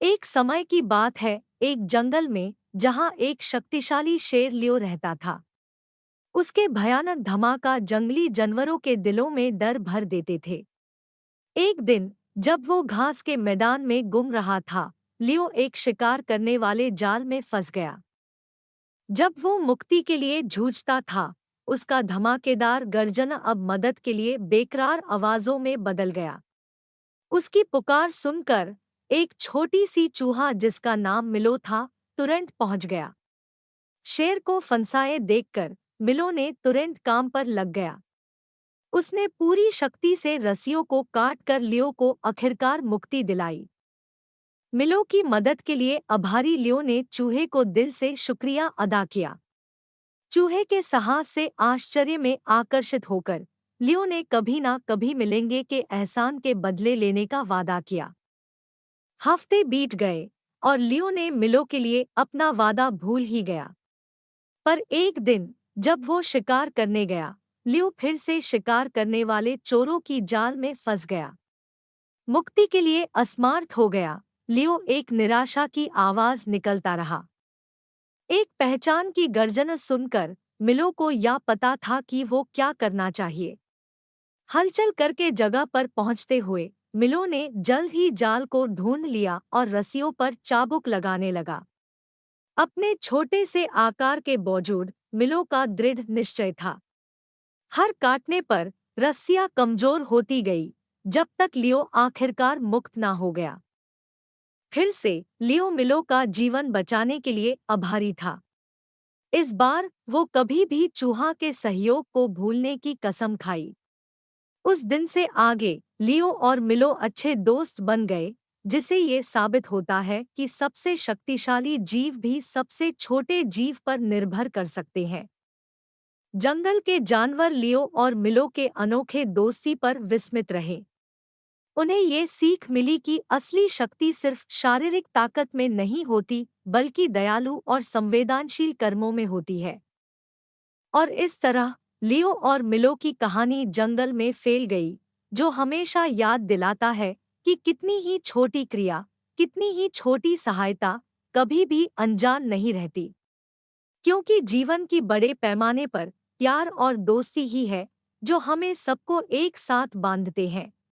एक समय की बात है, एक जंगल में जहां एक शक्तिशाली शेर लियो रहता था। उसके भयानक धमाका जंगली जानवरों के दिलों में डर भर देते थे। एक दिन जब वो घास के मैदान में गुम रहा था, लियो एक शिकार करने वाले जाल में फंस गया। जब वो मुक्ति के लिए जूझता था, उसका धमाकेदार गर्जन अब मदद के लिए बेकरार आवाजों में बदल गया। उसकी पुकार सुनकर एक छोटी सी चूहा जिसका नाम मिलो था, तुरंत पहुंच गया। शेर को फंसाए देखकर मिलो ने तुरंत काम पर लग गया। उसने पूरी शक्ति से रस्सियों को काट कर लियो को आखिरकार मुक्ति दिलाई। मिलो की मदद के लिए आभारी लियो ने चूहे को दिल से शुक्रिया अदा किया। चूहे के साहस से आश्चर्य में आकर्षित होकर लियो ने कभी ना कभी मिलेंगे के एहसान के बदले लेने का वादा किया। हफ्ते बीत गए और लियो ने मिलो के लिए अपना वादा भूल ही गया। पर एक दिन जब वो शिकार करने गया, लियो फिर से शिकार करने वाले चोरों की जाल में फंस गया। मुक्ति के लिए असमर्थ हो गया, लियो एक निराशा की आवाज निकलता रहा। एक पहचान की गर्जन सुनकर मिलो को यह पता था कि वो क्या करना चाहिए। हलचल करके जगह पर पहुंचते हुए मिलो ने जल्द ही जाल को ढूंढ लिया और रस्सियों पर चाबुक लगाने लगा। अपने छोटे से आकार के बावजूद मिलो का दृढ़ निश्चय था। हर काटने पर रस्सियां कमजोर होती गई, जब तक लियो आखिरकार मुक्त ना हो गया। फिर से लियो मिलो का जीवन बचाने के लिए आभारी था। इस बार वो कभी भी चूहा के सहयोग को भूलने की कसम खाई। उस दिन से आगे लियो और मिलो अच्छे दोस्त बन गए, जिससे ये साबित होता है कि सबसे शक्तिशाली जीव भी सबसे छोटे जीव पर निर्भर कर सकते हैं। जंगल के जानवर लियो और मिलो के अनोखे दोस्ती पर विस्मित रहे। उन्हें ये सीख मिली कि असली शक्ति सिर्फ शारीरिक ताकत में नहीं होती, बल्कि दयालु और संवेदनशील कर्मों में होती है। और इस तरह लियो और मिलो की कहानी जंगल में फैल गई, जो हमेशा याद दिलाता है कि कितनी ही छोटी क्रिया, कितनी ही छोटी सहायता कभी भी अनजान नहीं रहती। क्योंकि जीवन की बड़े पैमाने पर प्यार और दोस्ती ही है जो हमें सबको एक साथ बांधते हैं।